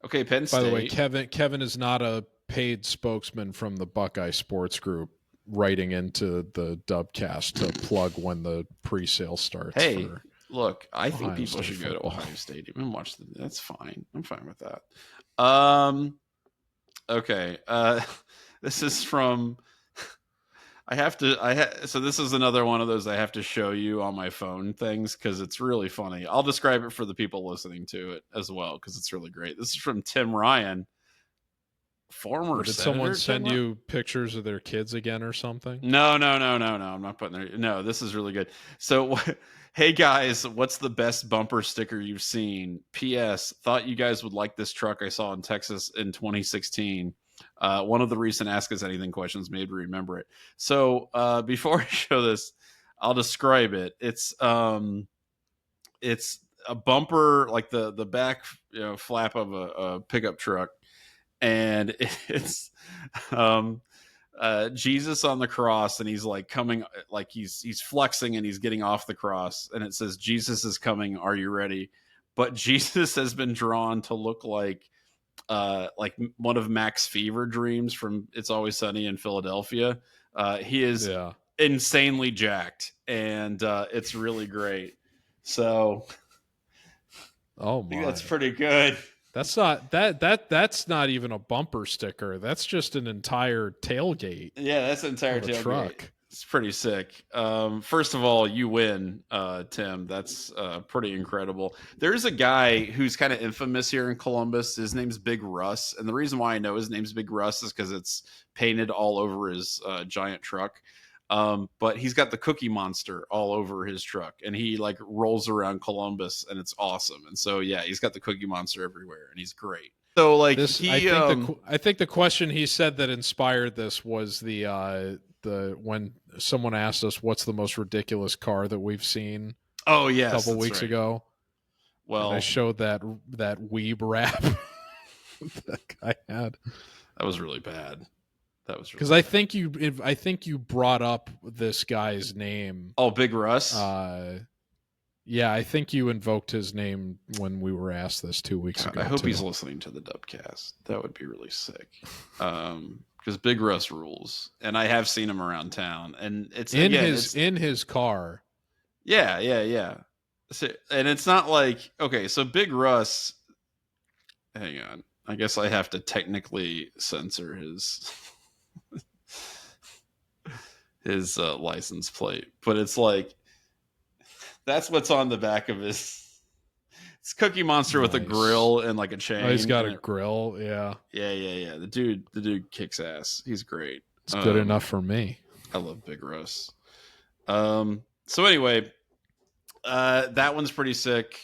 Okay, Penn State. By the way, Kevin is not a paid spokesman from the Buckeye Sports Group writing into the Dubcast to plug when the pre-sale starts. Hey, look, I think Ohio people State should go to football. Ohio Stadium and watch them. That's fine. I'm fine with that. Okay. This is from. So this is another one of those I have to show you on my phone things because it's really funny. I'll describe it for the people listening to it as well because it's really great. This is from Tim Ryan, former Did Senator someone send Tim you pictures of their kids again or something? No. I'm not putting there. No, this is really good. So, hey guys, what's the best bumper sticker you've seen? P.S. Thought you guys would like this truck I saw in Texas in 2016. One of the recent Ask Us Anything questions made me remember it. So before I show this, I'll describe it. It's a bumper, like the back flap of a pickup truck, and it's Jesus on the cross, and he's like coming, like he's flexing and he's getting off the cross, and it says Jesus is coming, are you ready? But Jesus has been drawn to look like one of Max Fever dreams from It's Always Sunny in Philadelphia. He is insanely jacked, and it's really great. So I think that's pretty good. That's not even a bumper sticker. That's just an entire tailgate. Yeah, that's an entire tailgate. Truck. It's pretty sick. First of all, you win, Tim. That's pretty incredible. There's a guy who's kind of infamous here in Columbus. His name's Big Russ. And the reason why I know his name's Big Russ is because it's painted all over his giant truck. But he's got the Cookie Monster all over his truck. And he like rolls around Columbus, and it's awesome. And so, yeah, he's got the Cookie Monster everywhere, and he's great. So, like, I think the question he said that inspired this was when someone asked us what's the most ridiculous car that we've seen. Oh yes, a couple weeks ago. Well, and I showed that weeb rap that guy had. That was really bad. That was because I think you brought up this guy's name. Oh, Big Russ. Yeah, I think you invoked his name when we were asked this 2 weeks ago. I hope he's listening to the Dubcast. That would be really sick. Because Big Russ rules, and I have seen him around town, and it's in his car. Yeah. So, and it's not like, okay, so Big Russ. Hang on, I guess I have to technically censor his license plate, but it's like that's what's on the back of his. It's Cookie Monster with a grill and like a chain. Oh, he's got a grill. Yeah. The dude kicks ass. He's great. It's good enough for me. I love Big Russ. So anyway, that one's pretty sick.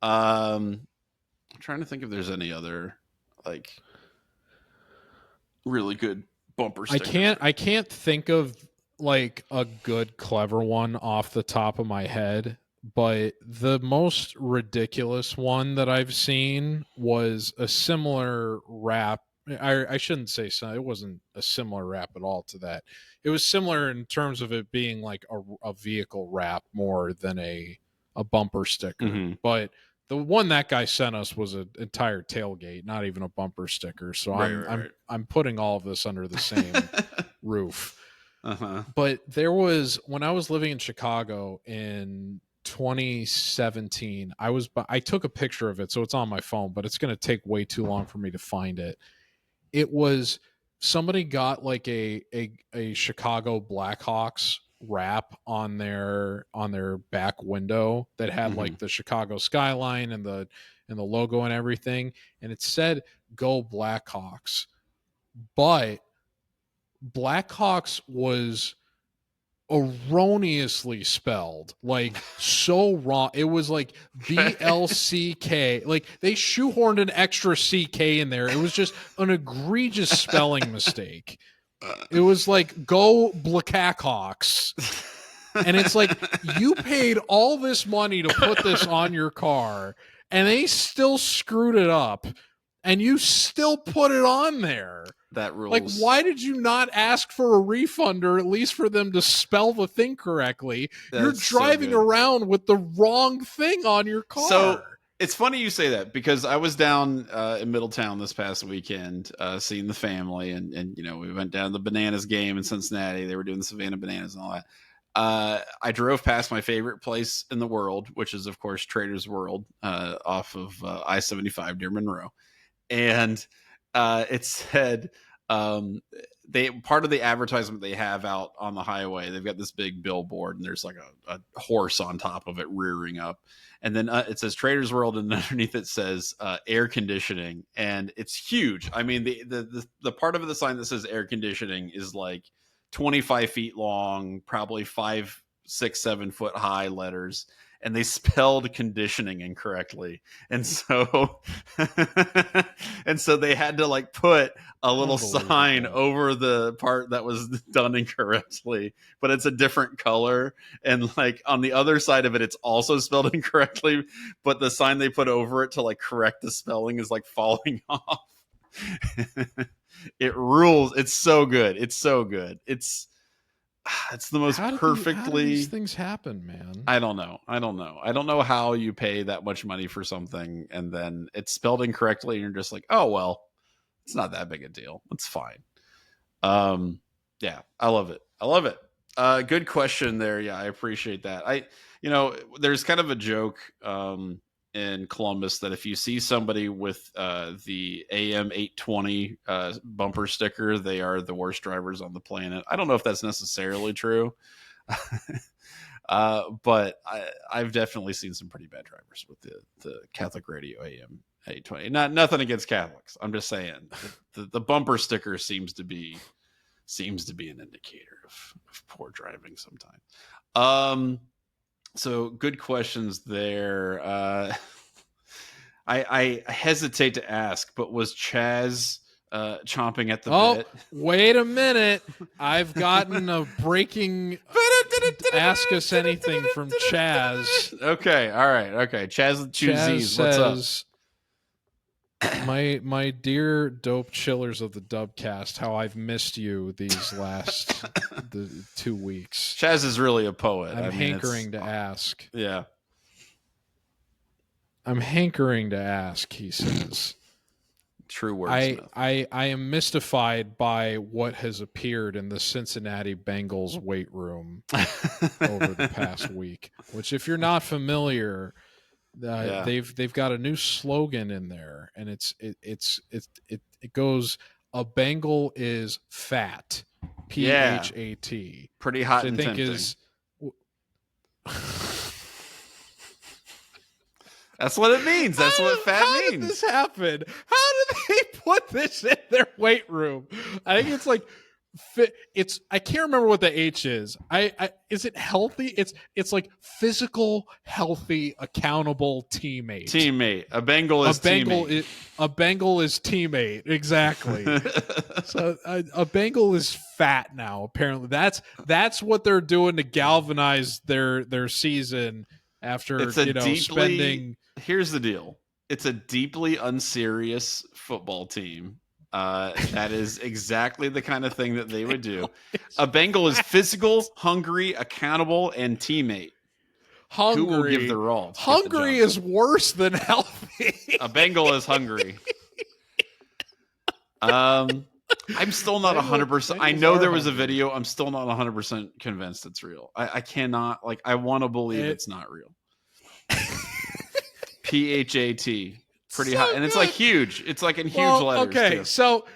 I'm trying to think if there's any other like really good bumper stickers. I can't think of like a good clever one off the top of my head, but the most ridiculous one that I've seen was a similar wrap. I shouldn't say so. It wasn't a similar wrap at all to that. It was similar in terms of it being like a vehicle wrap more than a bumper sticker. Mm-hmm. But the one that guy sent us was an entire tailgate, not even a bumper sticker. So Right. I'm putting all of this under the same roof. Uh-huh. But there was, when I was living in Chicago in 2017, I took a picture of it, so it's on my phone, but it's going to take way too long for me to find it. It was, somebody got like a Chicago Blackhawks wrap on their back window that had like the Chicago skyline and the logo and everything, and it said "Go Blackhawks," but Blackhawks was erroneously spelled, like so wrong. It was like BLCK. Like they shoehorned an extra CK in there. It was just an egregious spelling mistake. It was like "Go Blackhawks." And it's like, you paid all this money to put this on your car and they still screwed it up and you still put it on there. That rules. Like, why did you not ask for a refund or at least for them to spell the thing correctly? You're driving around with the wrong thing on your car. So it's funny you say that, because I was down in Middletown this past weekend seeing the family, and you know, we went down to the Bananas game in Cincinnati. They were doing the Savannah Bananas and all that. I drove past my favorite place in the world, which is of course Trader's World off of I-75 near Monroe. And it said, they, part of the advertisement they have out on the highway, they've got this big billboard and there's like a horse on top of it rearing up. And then it says Trader's World, and underneath it says air conditioning. And it's huge. I mean, the part of the sign that says air conditioning is like 25 feet long, probably 5, 6, 7 foot high letters, and they spelled conditioning incorrectly. And so and so they had to like put a little sign over the part that was done incorrectly, but it's a different color, and like on the other side of it it's also spelled incorrectly, but the sign they put over it to like correct the spelling is like falling off. It rules. It's so good. It's so good. It's the most perfectly. How do these things happen, man? I don't know. I don't know how you pay that much money for something and then it's spelled incorrectly and you're just like, oh well, it's not that big a deal. It's fine. Yeah, I love it. I love it. Good question there. Yeah, I appreciate that. There's kind of a joke in Columbus that if you see somebody with the AM 820 bumper sticker, they are the worst drivers on the planet. I don't know if that's necessarily true, but I've definitely seen some pretty bad drivers with the Catholic radio AM 820. Nothing against Catholics. I'm just saying the bumper sticker seems to be an indicator of poor driving sometimes. So good questions there. I hesitate to ask, but was Chaz chomping at the bit? Wait a minute. I've gotten a breaking ask us anything from Chaz. Okay, all right, okay. Chaz Z's, what's up? My dear dope chillers of the Dubcast, how I've missed you these last 2 weeks. Chaz is really a poet. I'm hankering to ask. Yeah. I'm hankering to ask, he says. True words. I am mystified by what has appeared in the Cincinnati Bengals weight room over the past week, which if you're not familiar, they've got a new slogan in there, and it goes, "A Bengal is fat." PHAT. Pretty hot and tempting. That's what it means. That's what fat means. How did this happen? How did they put this in their weight room? I think it's like I can't remember what the H is. Is it healthy? It's like physical, healthy, accountable teammate. Teammate. A Bengal is teammate. A Bengal is teammate. Exactly. So a Bengal is fat now. Apparently, that's what they're doing to galvanize their season. after spending. Here's the deal. It's a deeply unserious football team. That is exactly the kind of thing that they would do. A Bengal is physical, hungry, accountable, and teammate. Hungry. Who will give their all? Hungry is worse than healthy. A Bengal is hungry. I'm still not 100%. I know there was a video. I'm still not 100% convinced it's real. I cannot, I want to believe it's not real. PHAT. Pretty high. And it's huge. It's in huge letters. Okay, too. So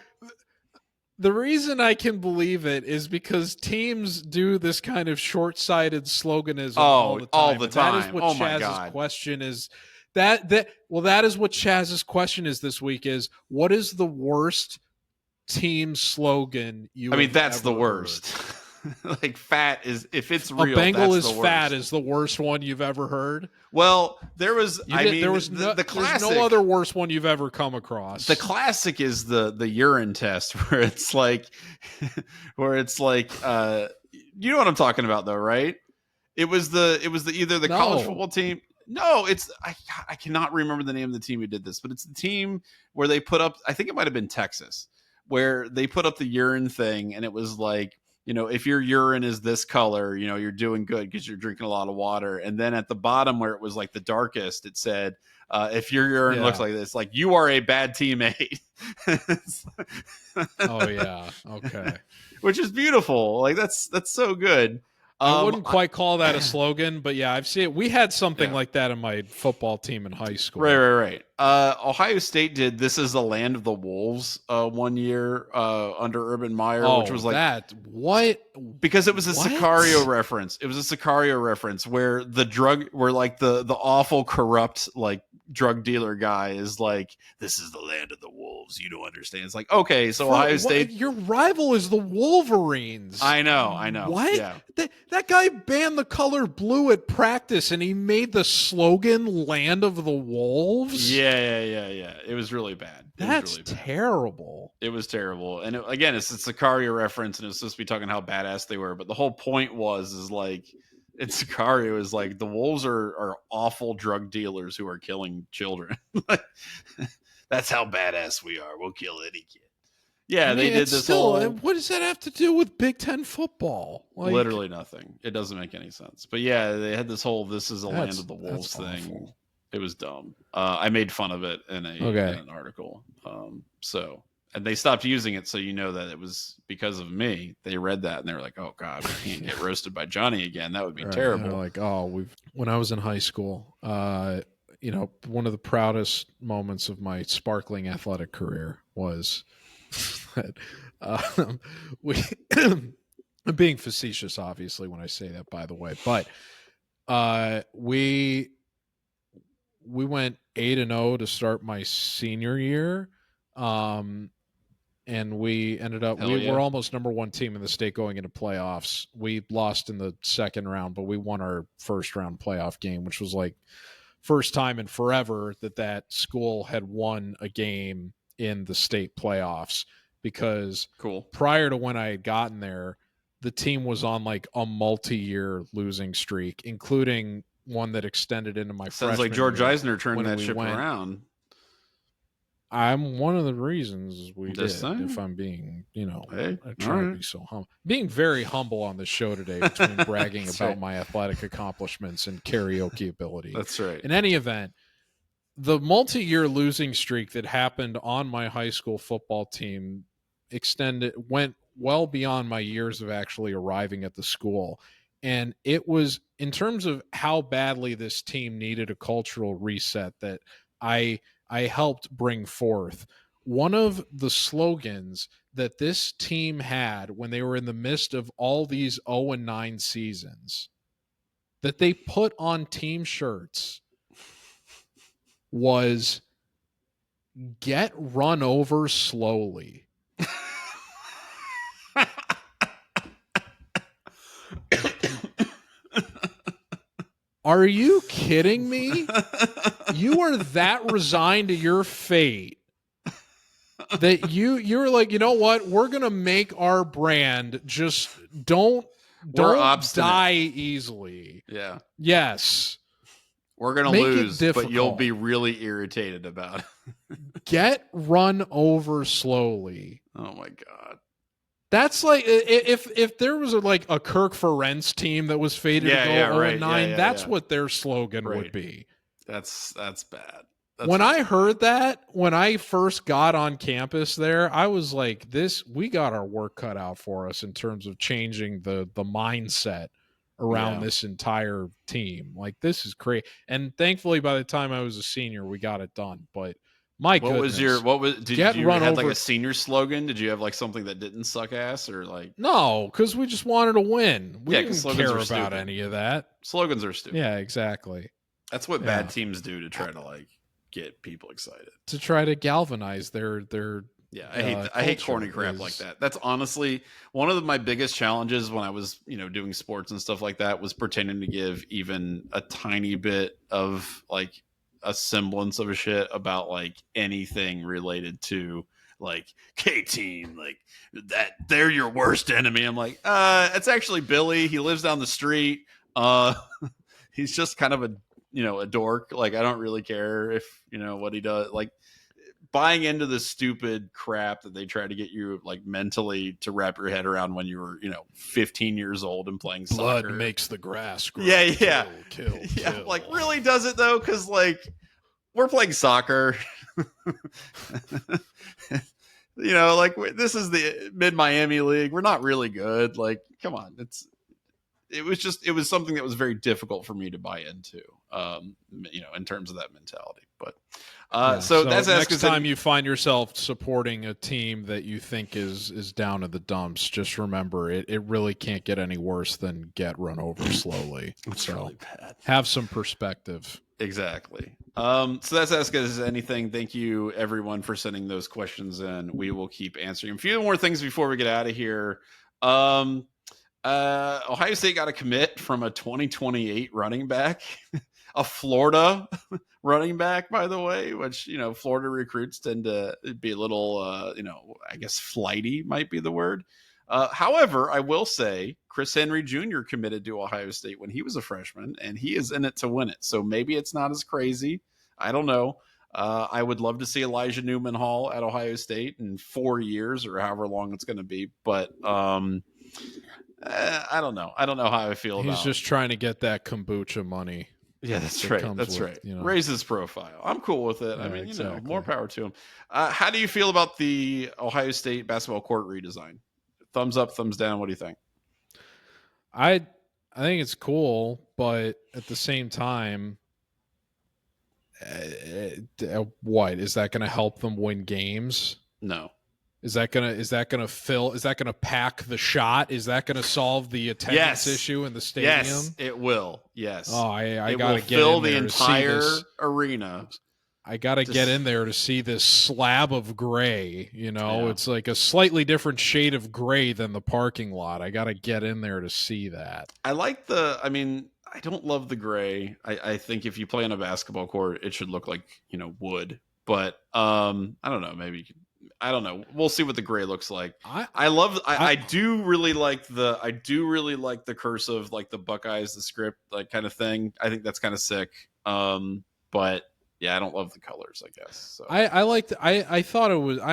the reason I can believe it is because teams do this kind of short-sighted sloganism all the time. That is what Chaz's question is. That is what Chaz's question is this week is, what is the worst team slogan you that's the worst. Fat is, if it's real, a Bengal that's is the fat worst. is the worst one you've ever heard. Well, there was the classic. There's no other worst one you've ever come across. The classic is the urine test where it's you know what I'm talking about though, right? It was either the college football team. No, I cannot remember the name of the team who did this, but it's the team where they put up, I think it might have been Texas, where they put up the urine thing, and it was if your urine is this color, you're doing good because you're drinking a lot of water. And then at the bottom where it was the darkest, it said, if your urine looks like this, you are a bad teammate. Oh yeah. Okay. Which is beautiful. That's so good. I wouldn't quite call that a slogan, but yeah, I've seen it. We had something like that in my football team in high school. Right. Ohio State did "This is the Land of the Wolves" one year under Urban Meyer, which was that. What? Because it was a Sicario reference. It was a Sicario reference where the awful, corrupt drug dealer guy is "This is the land of the wolves. You don't understand." It's okay, so Ohio State. Your rival is the Wolverines. I know. What? Yeah. That guy banned the color blue at practice, and he made the slogan "Land of the Wolves." Yeah. It was really bad. That's terrible. It was terrible. And again, it's a Sicario reference, and it's supposed to be talking how badass they were. But the whole point in Sicario is the wolves are awful drug dealers who are killing children. That's how badass we are. We'll kill any kid. Yeah, they did this what does that have to do with Big Ten football? Literally nothing. It doesn't make any sense. But yeah, they had this whole "This is the land of the wolves" thing. Awful. It was dumb. I made fun of it in an article. And they stopped using it, so that it was because of me. They read that and they were like, "Oh God, we can't get roasted by Johnny again. That would be terrible." When I was in high school, one of the proudest moments of my sparkling athletic career was that I'm being facetious, obviously, when I say that, by the way, but we went 8-0 to start my senior year. And we ended up, we're almost number one team in the state going into playoffs. We lost in the second round, but we won our first round playoff game, which was first time in forever that school had won a game in the state playoffs, because prior to when I had gotten there, the team was on a multi-year losing streak, including one that extended into my freshman year. Sounds like George Eisner turned that ship around. I'm one of the reasons we did, if I'm being, I try to be so humble. Being very humble on the show today between bragging about my athletic accomplishments and karaoke ability. That's right. In any event, the multi-year losing streak that happened on my high school football team went well beyond my years of actually arriving at the school. And it was, in terms of how badly this team needed a cultural reset, that I helped bring forth. One of the slogans that this team had when they were in the midst of all these 0-9 seasons that they put on team shirts was "Get run over slowly." Are you kidding me? You are that resigned to your fate that you're like, you know what? We're going to make our brand. Just don't die easily. Yeah. Yes. We're going to Make it lose, but you'll difficult. be really irritated about it. Get run over slowly. Oh my God. That's like if there was like a Kirk Ferentz team that was fated to go 0-9, that's what their slogan would be. That's bad. When I heard that, when I first got on campus there, I was like, we got our work cut out for us in terms of changing the mindset around this entire team. Like, this is crazy. And thankfully, by the time I was a senior, we got it done. But my goodness. Did you have like a senior slogan? Did you have like something that didn't suck ass or like? No, because we just wanted to win. We didn't care about any of that. Slogans are stupid. Yeah, exactly. That's what bad teams do to try to like get people excited, to try to galvanize their I hate corny crap like that. That's honestly one of my biggest challenges when I was doing sports and stuff like that, was pretending to give even a tiny bit of like a semblance of a shit about like anything related to like K-Team, like that they're your worst enemy. I'm like, it's actually Billy. He lives down the street. He's just kind of a dork. Like, I don't really care if what he does. Like, buying into the stupid crap that they try to get you like mentally to wrap your head around when you were 15 years old and playing blood soccer. Makes the grass grow. Kill. Like, really does it though? Because like, we're playing soccer. Like, this is the Mid-Miami League. We're not really good. Like, come on. It was something that was very difficult for me to buy into, in terms of that mentality. But so that's next time you find yourself supporting a team that you think is down in the dumps, just remember it really can't get any worse than get run over slowly. It's really bad. Have some perspective. Exactly. So that's Ask Us Anything. Thank you everyone for sending those questions in. We will keep answering a few more things before we get out of here. Ohio State got a commit from a 2028 running back, a Florida running back, by the way, which, Florida recruits tend to be a little, I guess flighty might be the word. However, I will say Chris Henry Jr. committed to Ohio State when he was a freshman, and he is in it to win it. So maybe it's not as crazy. I don't know. I would love to see Elijah Newman Hall at Ohio State in 4 years or however long it's going to be. But I don't know. I don't know how I feel about it. He's just trying to get that kombucha money. Yeah, that's right. That's right. Raise his profile. I'm cool with it. I mean, more power to him. How do you feel about the Ohio State basketball court redesign? Thumbs up, thumbs down. What do you think? I think it's cool, but at the same time, what is that going to help them win games? No. Is that gonna pack the shot? Is that gonna solve the attendance issue in the stadium? Yes, it will. Yes. Oh, I gotta get fill in there the entire to see this arena. I gotta get in there to see this slab of gray. It's like a slightly different shade of gray than the parking lot. I gotta get in there to see that. I don't love the gray. I think if you play on a basketball court, it should look like wood. But I don't know. Maybe I don't know. We'll see what the gray looks like. I do really like the cursive, like the Buckeyes, the script, like kind of thing. I think that's kind of sick. But yeah, I don't love the colors, I guess. So I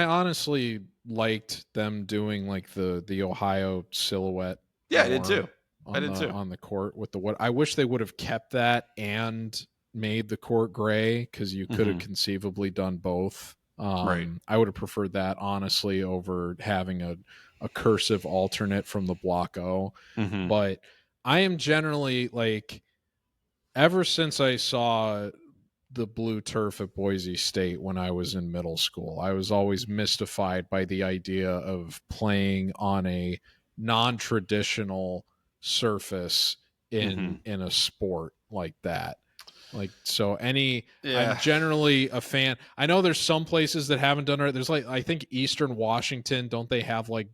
honestly liked them doing like the Ohio silhouette. Yeah, I did too. On the court with the what I wish they would have kept that and made the court gray, because you could have conceivably done both. Right. I would have preferred that, honestly, over having a cursive alternate from the Block O. But I am generally like, ever since I saw the blue turf at Boise State when I was in middle school, I was always mystified by the idea of playing on a non-traditional surface in a sport like that. Like, so I'm generally a fan. I know there's some places that haven't done it. There's like, I think Eastern Washington, don't they have like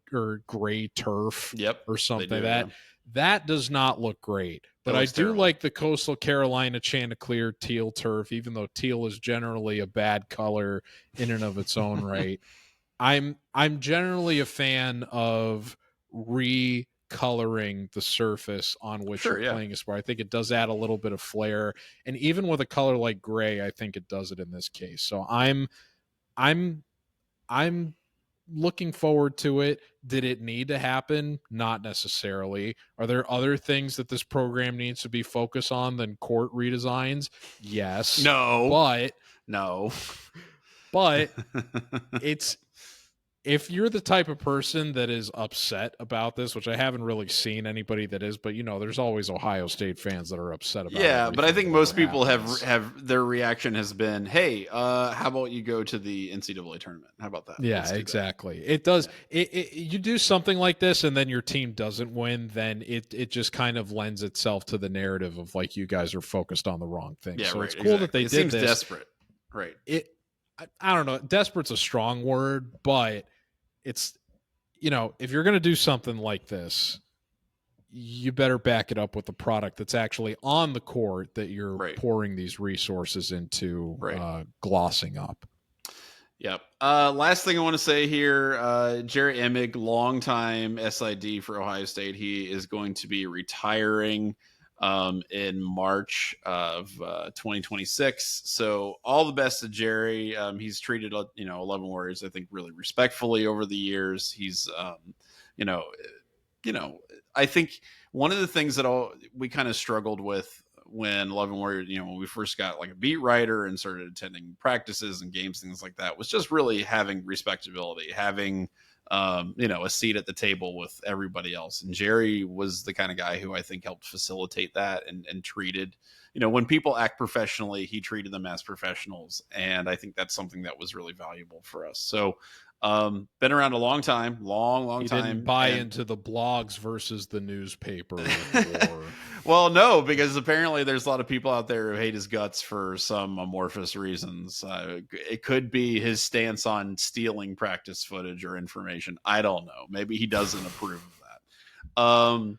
gray turf or something like that? That does not look great. But I do like the Coastal Carolina Chanticleer teal turf, even though teal is generally a bad color in and of its own right. I'm generally a fan of redoing coloring the surface on which Sure, you're yeah. playing a sport. I think it does add a little bit of flair, and even with a color like gray, I think it does it in this case. So I'm looking forward to it. Did it need to happen? Not necessarily. Are there other things that this program needs to be focused on than court redesigns? Yes. No. But it's, if you're the type of person that is upset about this, which I haven't really seen anybody that is, but there's always Ohio State fans that are upset about Yeah, but I think everything most that people happens. have their reaction has been, "Hey, how about you go to the NCAA tournament? How about that? Yeah, Let's do exactly. It does. You do something like this, and then your team doesn't win. Then it just kind of lends itself to the narrative of like you guys are focused on the wrong thing. Yeah, so right. it's cool that they It did seems this. desperate, right? I don't know. Desperate's a strong word, but it's if you're going to do something like this, you better back it up with the product that's actually on the court that you're Right. pouring these resources into Right. glossing up. Yep. Last thing I want to say here, Jerry Emig, longtime SID for Ohio State. He is going to be retiring in March of 2026. So all the best to Jerry. He's treated 11 Warriors, I think, really respectfully over the years. He's I think one of the things that we kind of struggled with when 11 Warriors, when we first got like a beat writer and started attending practices and games, things like that, was just really having respectability, having, a seat at the table with everybody else. And Jerry was the kind of guy who I think helped facilitate that and treated, when people act professionally, he treated them as professionals. And I think that's something that was really valuable for us. So, been around a long time, long He time. didn't buy into the blogs versus the newspaper war. Well, no, because apparently there's a lot of people out there who hate his guts for some amorphous reasons. It could be his stance on stealing practice footage or information. I don't know. Maybe he doesn't approve of that.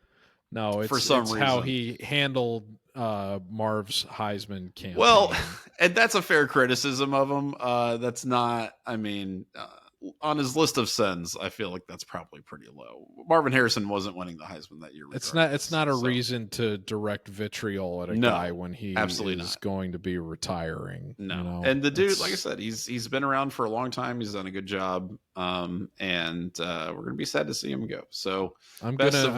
No, for some it's reason. how he handled Marv's Heisman campaign. Well, and that's a fair criticism of him. That's not, on his list of sins, I feel like that's probably pretty low. Marvin Harrison wasn't winning the Heisman that year. It's not a reason to direct vitriol at a guy when he is going to be retiring. No. And the dude, like I said, he's been around for a long time. He's done a good job. And we're going to be sad to see him go. So I'm going to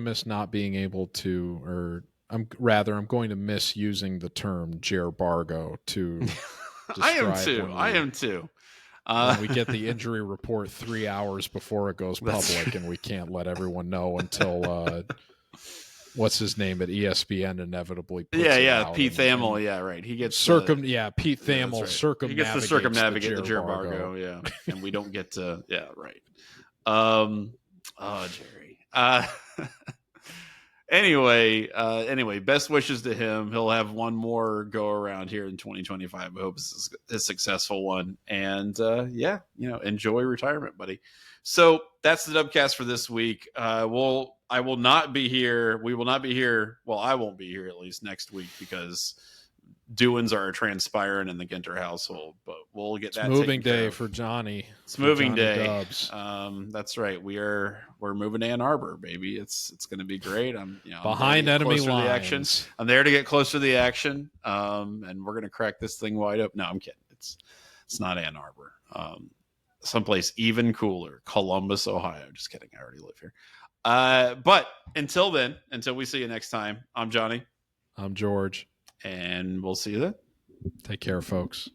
miss not being able to, or I'm going to miss using the term Jer Bargo to I am too. When we get the injury report 3 hours before it goes public, and we can't let everyone know until what's his name at ESPN inevitably puts it out. Pete Thamel, yeah, right. He gets Pete Thamel he gets to circumnavigate the Jer Bargo, yeah, and we don't get to, yeah, right. Jerry. Anyway, best wishes to him. He'll have one more go around here in 2025. I hope it's a successful one. And enjoy retirement, buddy. So that's the Dubcast for this week. I will not be here. We will not be here. Well, I won't be here at least next week because doings are transpiring in the Ginter household, but we'll get that. It's moving day for Johnny. It's moving day. Dubs. That's right. We're moving to Ann Arbor, baby. It's going to be great. I'm behind enemy lines. I'm there to get closer to the action. And we're going to crack this thing wide open. No, I'm kidding. It's not Ann Arbor. Someplace even cooler, Columbus, Ohio. Just kidding. I already live here. But until then, until we see you next time, I'm Johnny. I'm George. And we'll see you then. Take care, folks.